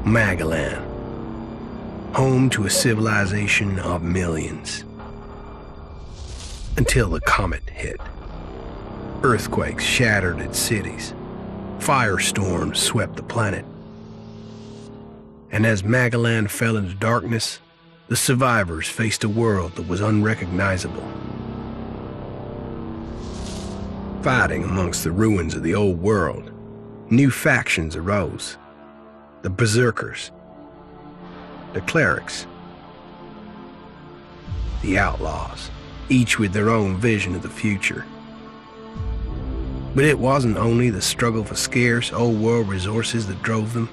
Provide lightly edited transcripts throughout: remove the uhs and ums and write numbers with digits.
Magellan, home to a civilization of millions. Until the comet hit. Earthquakes shattered its cities. Firestorms swept the planet. And as Magellan fell into darkness, the survivors faced a world that was unrecognizable. Fighting amongst the ruins of the old world, new factions arose. The Berserkers, the Clerics, the Outlaws, each with their own vision of the future. But it wasn't only the struggle for scarce old world resources that drove them,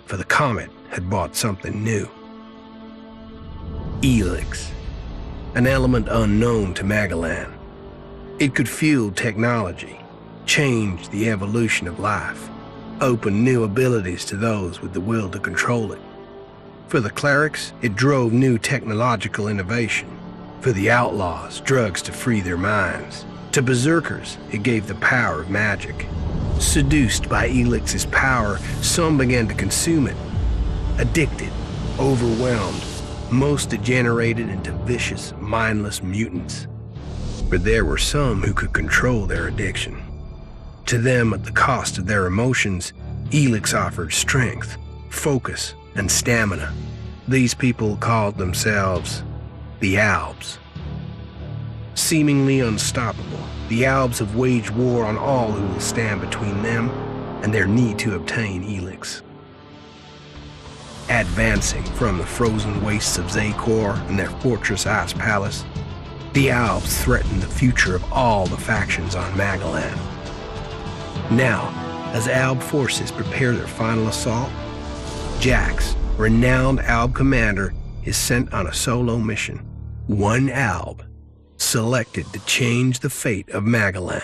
for the comet had brought something new. ELEX, an element unknown to Magellan. It could fuel technology, change the evolution of life, open new abilities to those with the will to control it. For the Clerics, it drove new technological innovation. For the Outlaws, drugs to free their minds. To Berserkers, it gave the power of magic. Seduced by ELEX's power, some began to consume it. Addicted, overwhelmed, most degenerated into vicious, mindless mutants. But there were some who could control their addiction. To them, at the cost of their emotions, ELEX offered strength, focus, and stamina. These people called themselves the Albs. Seemingly unstoppable, the Albs have waged war on all who will stand between them and their need to obtain ELEX. Advancing from the frozen wastes of Zakor and their fortress Ice Palace, the Albs threaten the future of all the factions on Magellan. Now, as Alb forces prepare their final assault, Jax, renowned Alb commander, is sent on a solo mission. One Alb, selected to change the fate of Magellan.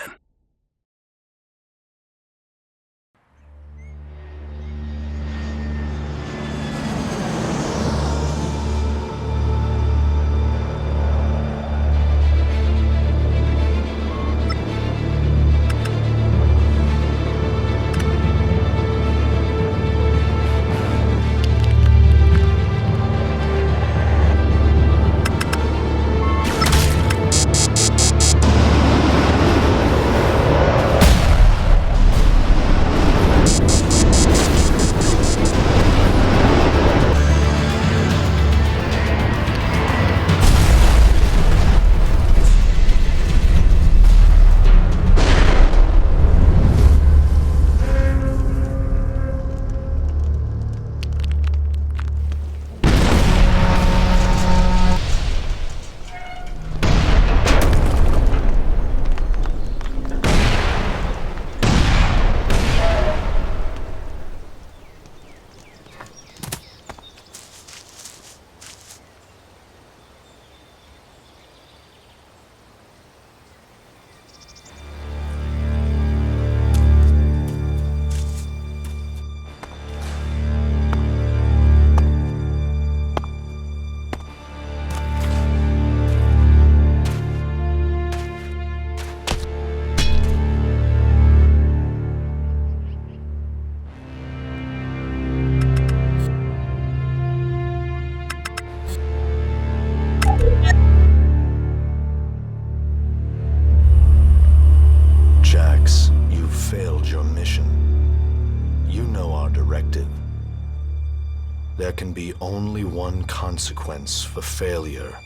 There can be only one consequence for failure.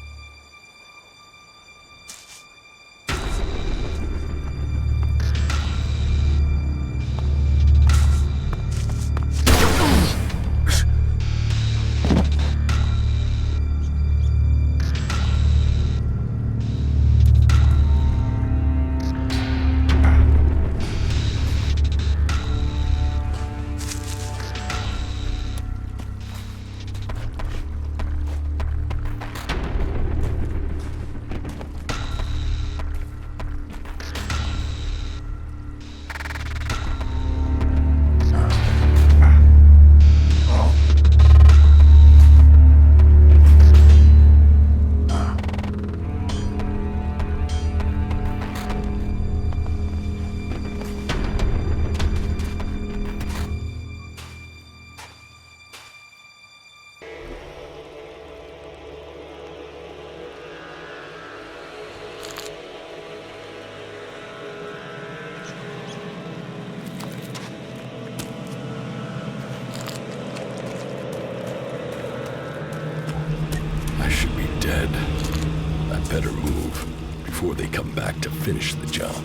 move before they come back to finish the job.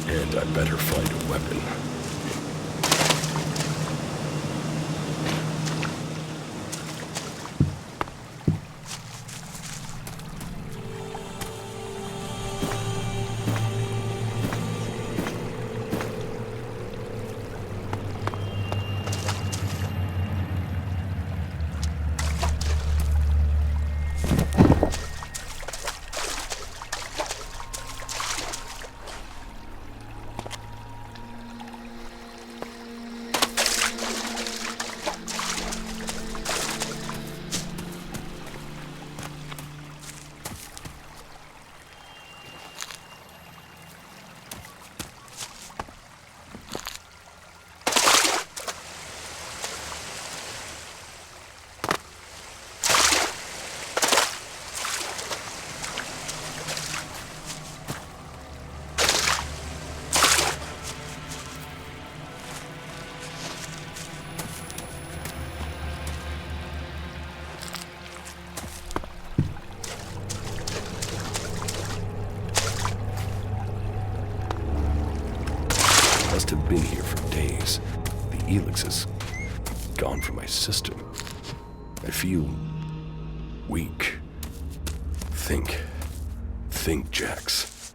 And I better find a weapon. Must have been here for days. The ELEX is gone from my system. I feel weak. Think, Jax.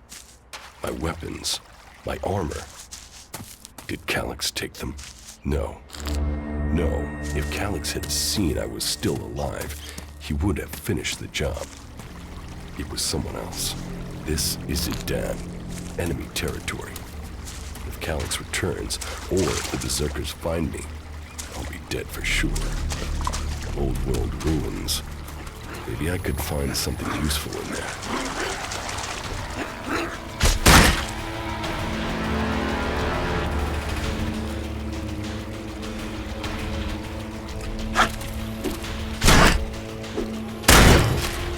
My weapons, my armor. Did Calyx take them? No. If Calyx had seen I was still alive, he would have finished the job. It was someone else. This is Idan, enemy territory. If Calyx returns, or if the Berserkers find me, I'll be dead for sure. Old world ruins. Maybe I could find something useful in there.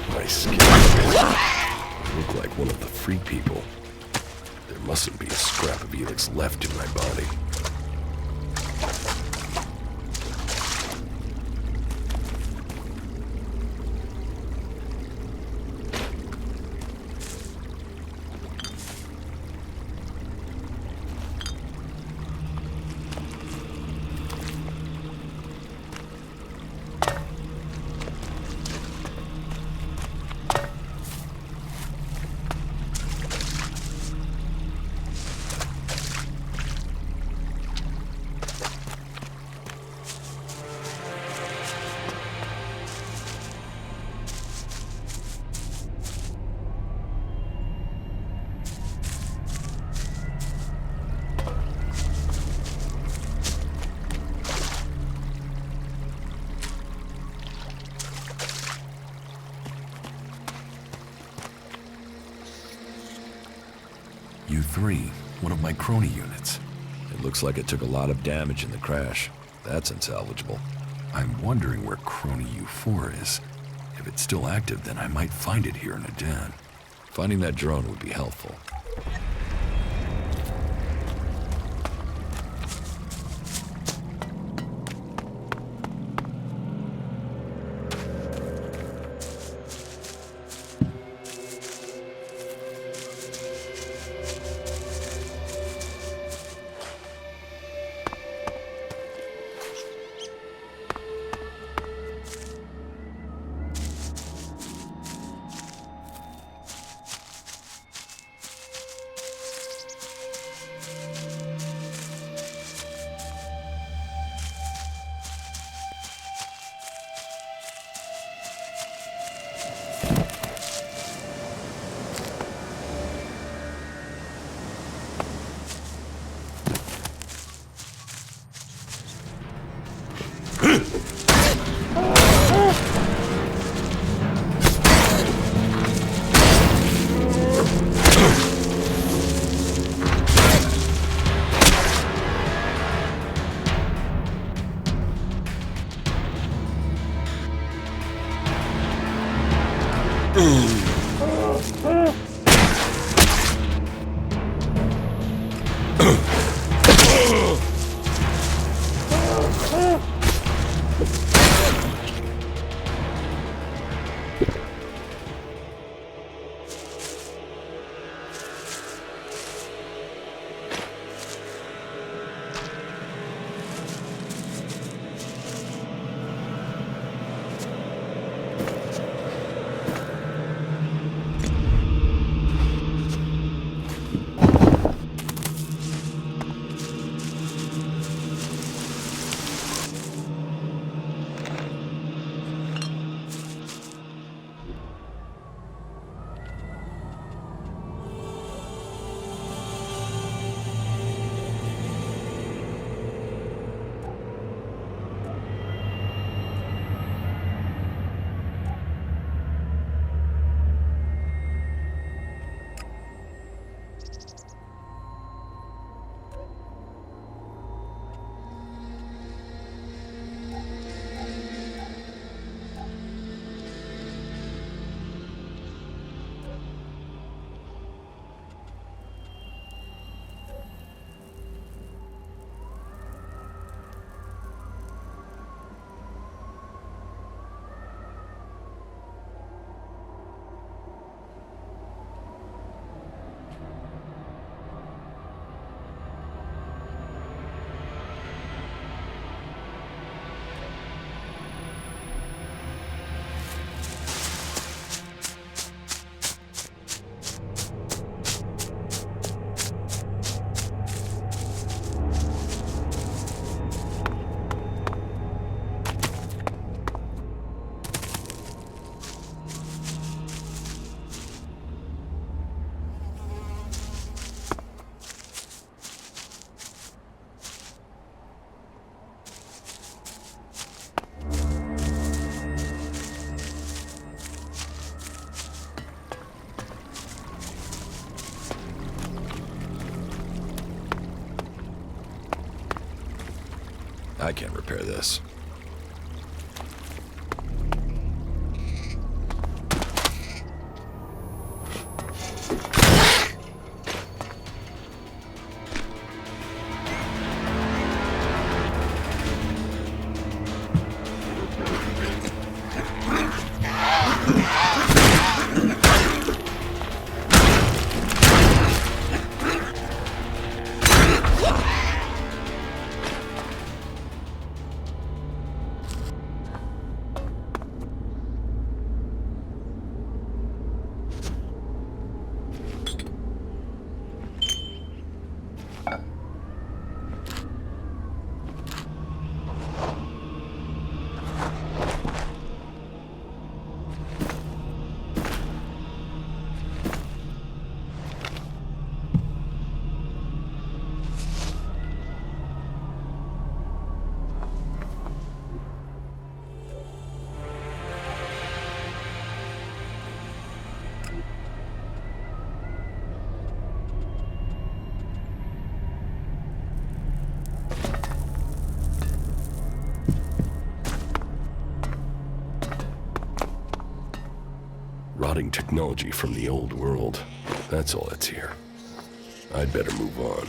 My skin. I look like one of the free people. There mustn't be a scrap of ELEX left in my body. U3, one of my crony units. It looks like it took a lot of damage in the crash. That's unsalvageable. I'm wondering where crony U4 is. If it's still active, then I might find it here in Idan. Finding that drone would be helpful. I can't repair this. Rotting technology from the old world. That's all that's here. I'd better move on.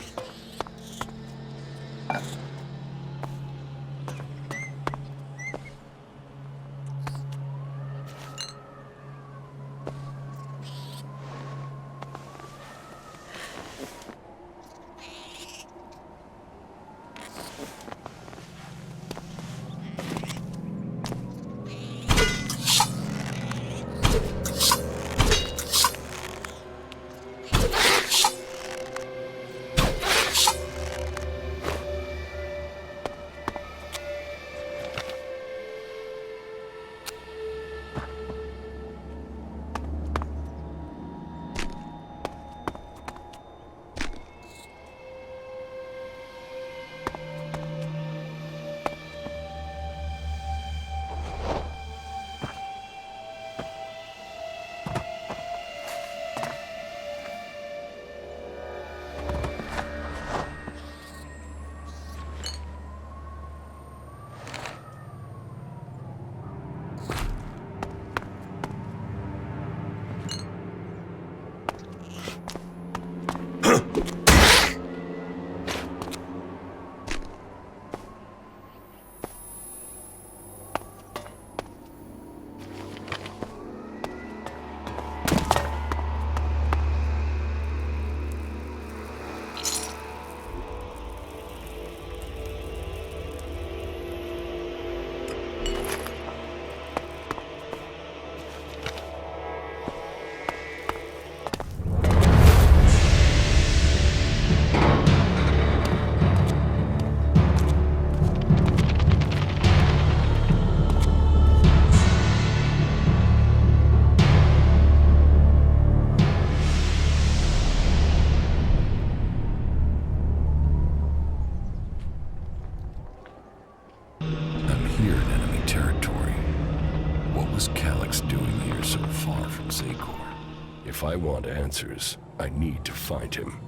If I want answers, I need to find him.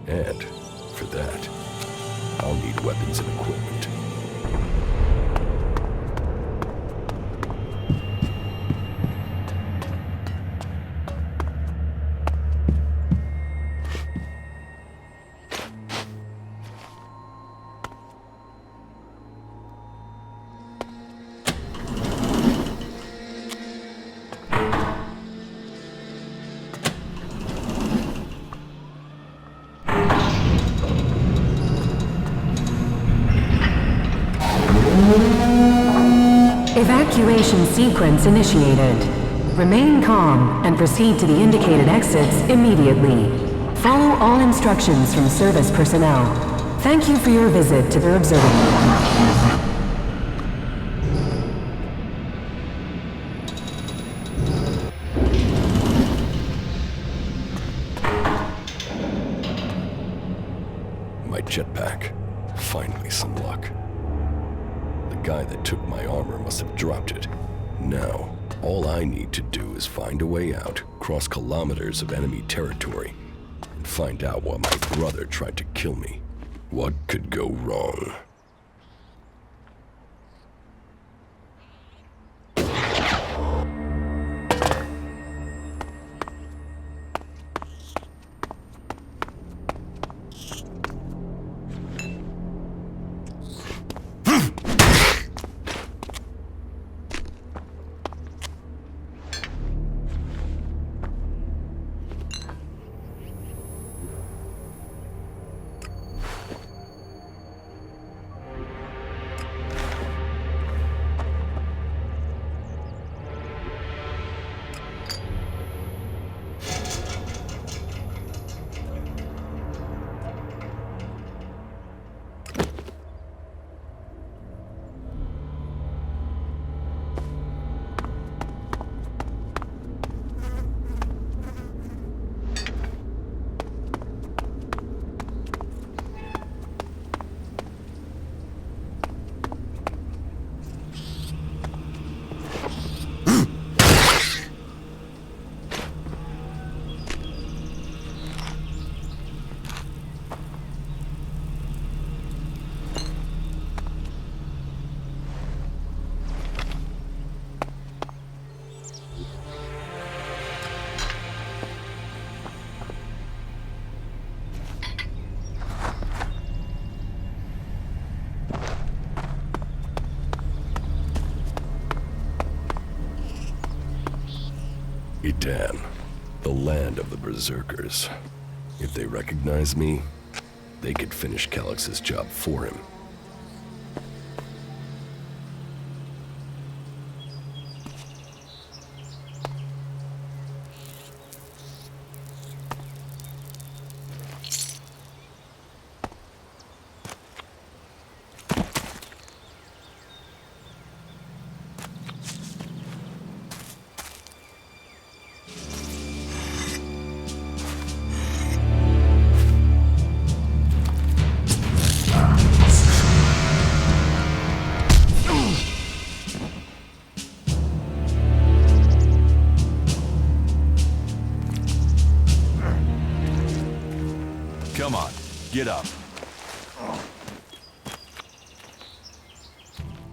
And, for that, I'll need weapons and equipment. Evacuation sequence initiated. Remain calm and proceed to the indicated exits immediately. Follow all instructions from service personnel. Thank you for your visit to the observatory. My jetpack. Finally some luck. The guy that took my armor must have dropped it. Now, all I need to do is find a way out, cross kilometers of enemy territory, and find out why my brother tried to kill me. What could go wrong? Dan, the land of the Berserkers. If they recognize me, they could finish Calix's job for him. Come on, get up.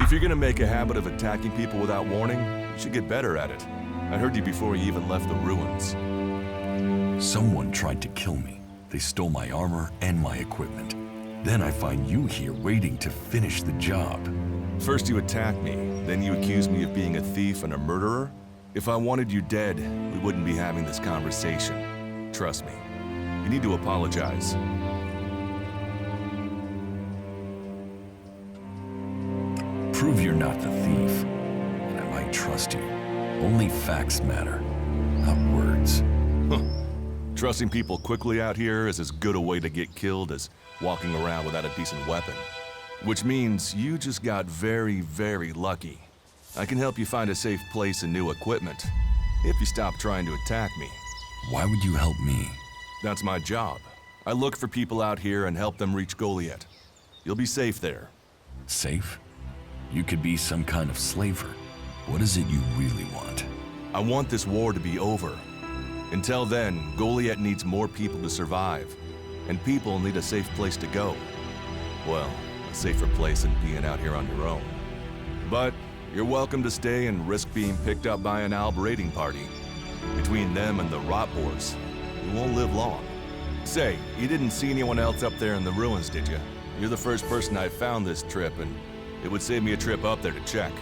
If you're gonna make a habit of attacking people without warning, you should get better at it. I heard you before you even left the ruins. Someone tried to kill me. They stole my armor and my equipment. Then I find you here waiting to finish the job. First you attack me, then you accuse me of being a thief and a murderer? If I wanted you dead, we wouldn't be having this conversation. Trust me. You need to apologize. Prove you're not the thief, and I might trust you. Only facts matter, not words. Trusting people quickly out here is as good a way to get killed as walking around without a decent weapon. Which means you just got very, very lucky. I can help you find a safe place and new equipment, if you stop trying to attack me. Why would you help me? That's my job. I look for people out here and help them reach Goliath. You'll be safe there. Safe? You could be some kind of slaver. What is it you really want? I want this war to be over. Until then, Goliath needs more people to survive. And people need a safe place to go. Well, a safer place than being out here on your own. But you're welcome to stay and risk being picked up by an Alb raiding party. Between them and the Rot Boars, you won't live long. Say, you didn't see anyone else up there in the ruins, did you? You're the first person I found this trip, and it would save me a trip up there to check.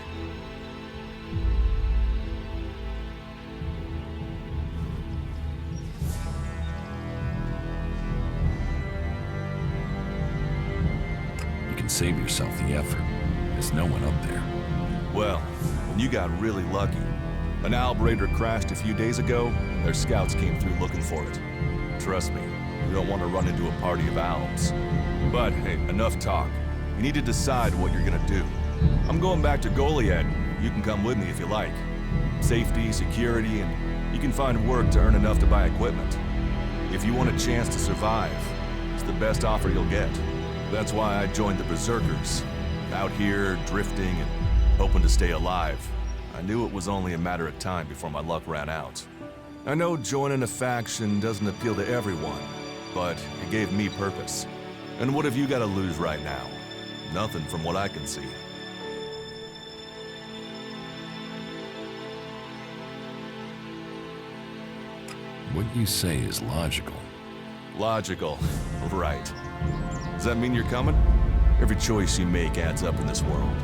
You can save yourself the effort. There's no one up there. Well, you got really lucky. An Alb raider crashed a few days ago, and their scouts came through looking for it. Trust me, you don't want to run into a party of Albs. But hey, enough talk. You need to decide what you're gonna do. I'm going back to Goliath. You can come with me if you like. Safety, security, and you can find work to earn enough to buy equipment. If you want a chance to survive, it's the best offer you'll get. That's why I joined the Berserkers. Out here, drifting and hoping to stay alive. I knew it was only a matter of time before my luck ran out. I know joining a faction doesn't appeal to everyone, but it gave me purpose. And what have you got to lose right now? Nothing from what I can see. What you say is logical. Logical, right. Does that mean you're coming? Every choice you make adds up in this world.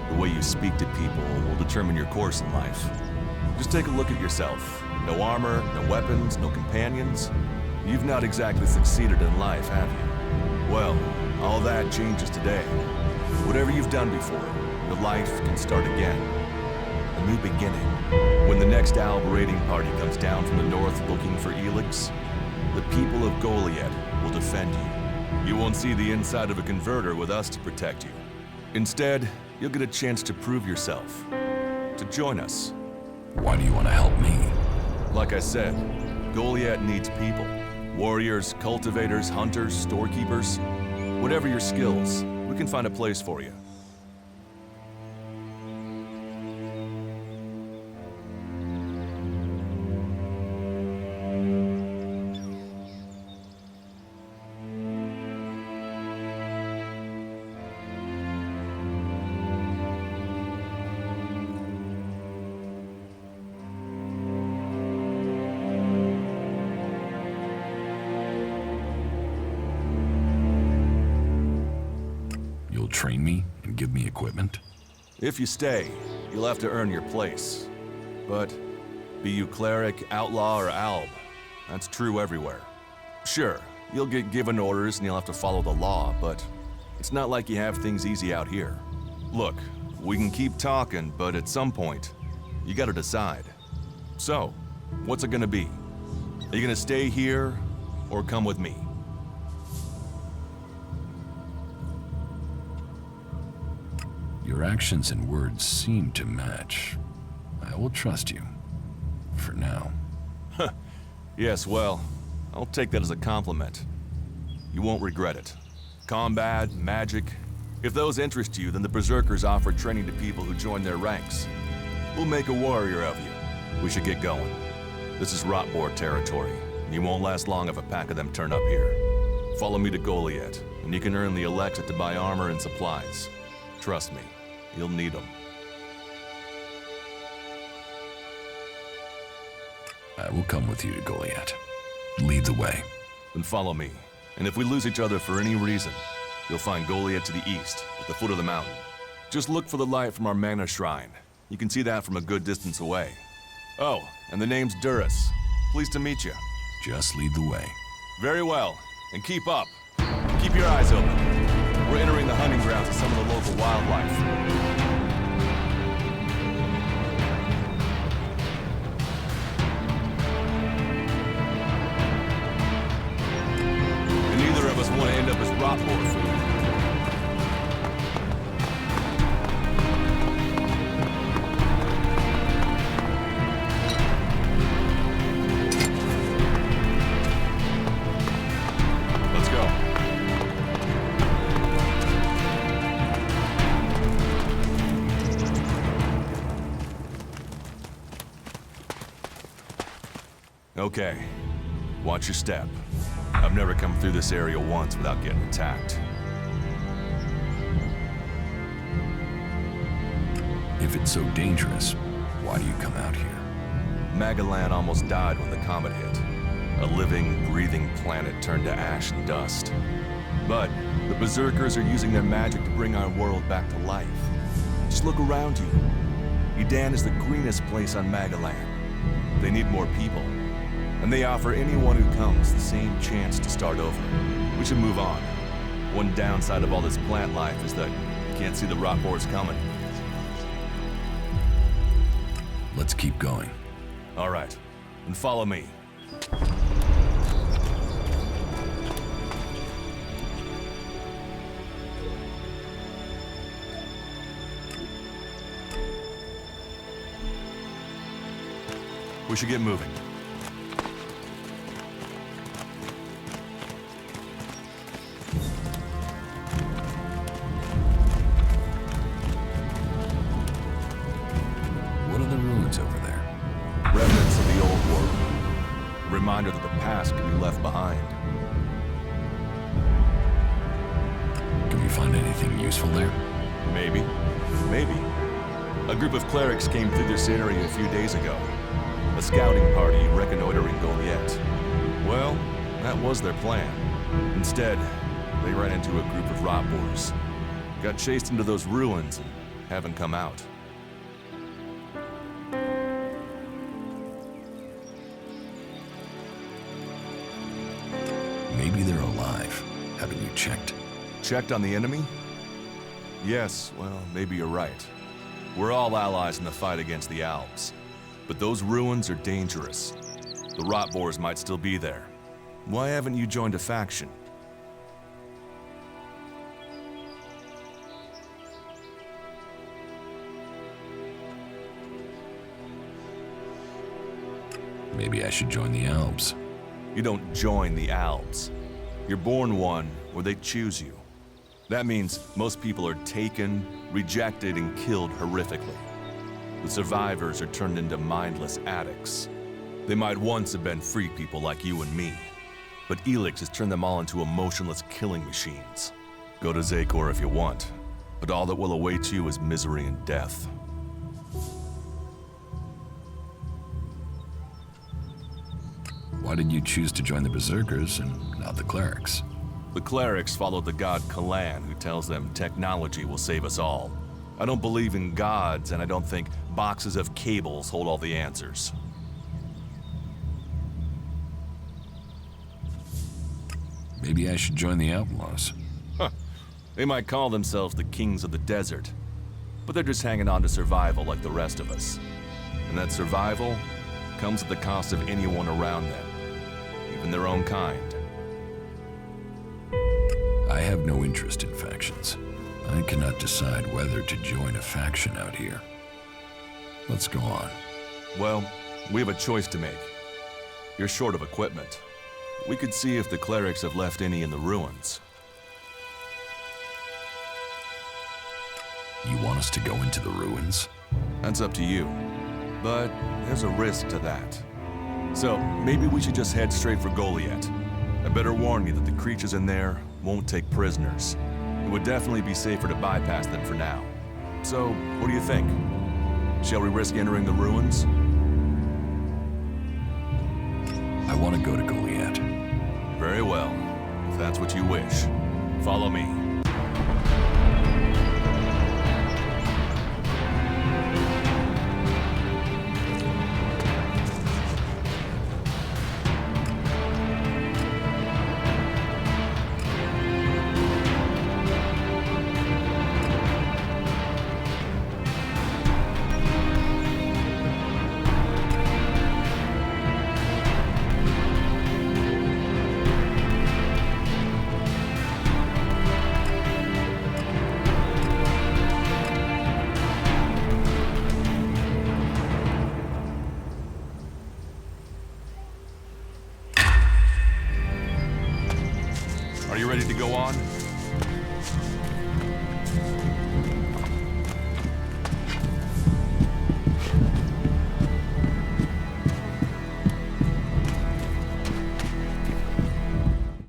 The way you speak to people will determine your course in life. Just take a look at yourself. No armor, no weapons, no companions. You've not exactly succeeded in life, have you? Well, all that changes today. Whatever you've done before, your life can start again. A new beginning. When the next Alb raiding party comes down from the north looking for ELEX, the people of Goliath will defend you. You won't see the inside of a converter with us to protect you. Instead, you'll get a chance to prove yourself. To join us. Why do you want to help me? Like I said, Goliath needs people. Warriors, cultivators, hunters, storekeepers. Whatever your skills, we can find a place for you. Train me and give me equipment? If you stay, you'll have to earn your place. But Be you cleric, outlaw, or alb. That's true everywhere. Sure, you'll get given orders and you'll have to follow the law, but it's not like you have things easy out here. Look, we can keep talking, but at some point, you gotta decide. So, what's it gonna be? Are you gonna stay here, or come with me? Your actions and words seem to match. I will trust you. For now. Yes, well, I'll take that as a compliment. You won't regret it. Combat, magic. If those interest you, then the Berserkers offer training to people who join their ranks. We'll make a warrior of you. We should get going. This is Rotboar territory. You won't last long if a pack of them turn up here. Follow me to Goliath, and you can earn the ELEX to buy armor and supplies. Trust me, you'll need them. I will come with you to Goliath. Lead the way. Then follow me. And if we lose each other for any reason, you'll find Goliath to the east, at the foot of the mountain. Just look for the light from our mana shrine. You can see that from a good distance away. Oh, and the name's Duras. Pleased to meet you. Just lead the way. Very well. And keep up. Keep your eyes open. We're entering the hunting grounds of some of the local wildlife. Want to end up as Rotboar food. Let's go. Okay. Watch your step. I've never come through this area once without getting attacked. If it's so dangerous, why do you come out here? Magalan almost died when the comet hit. A living, breathing planet turned to ash and dust. But the Berserkers are using their magic to bring our world back to life. Just look around you. Edan is the greenest place on Magalan. They need more people. And they offer anyone who comes the same chance to start over. We should move on. One downside of all this plant life is that you can't see the Rotboars coming. Let's keep going. All right, then follow me. We should get moving. Over there. Remnants of the old world. A reminder that the past can be left behind. Can we find anything useful there? Maybe. Maybe. A group of clerics came through this area a few days ago. A scouting party reconnoitering Goliath. Well, that was their plan. Instead, they ran into a group of Rotboars. Got chased into those ruins and haven't come out. Maybe they're alive. Haven't you checked? Checked on the enemy? Yes, well, maybe you're right. We're all allies in the fight against the Alps. But those ruins are dangerous. The Rotboars might still be there. Why haven't you joined a faction? Maybe I should join the Alps. You don't join the Alps. You're born one where they choose you. That means most people are taken, rejected, and killed horrifically. The survivors are turned into mindless addicts. They might once have been free people like you and me, but ELEX has turned them all into emotionless killing machines. Go to Zakor if you want, but all that will await you is misery and death. Why did you choose to join the Berserkers and not the clerics? The clerics followed the god Kalan, who tells them technology will save us all. I don't believe in gods, and I don't think boxes of cables hold all the answers. Maybe I should join the outlaws. They might call themselves the kings of the desert, but they're just hanging on to survival like the rest of us. And that survival comes at the cost of anyone around them, even their own kind. I have no interest in factions. I cannot decide whether to join a faction out here. Let's go on. Well, we have a choice to make. You're short of equipment. We could see if the clerics have left any in the ruins. You want us to go into the ruins? That's up to you. But there's a risk to that. So, maybe we should just head straight for Goliath. I better warn you that the creatures in there won't take prisoners. It would definitely be safer to bypass them for now. So, what do you think? Shall we risk entering the ruins? I want to go to Goliath. Very well. If that's what you wish. Follow me. Are you ready to go on?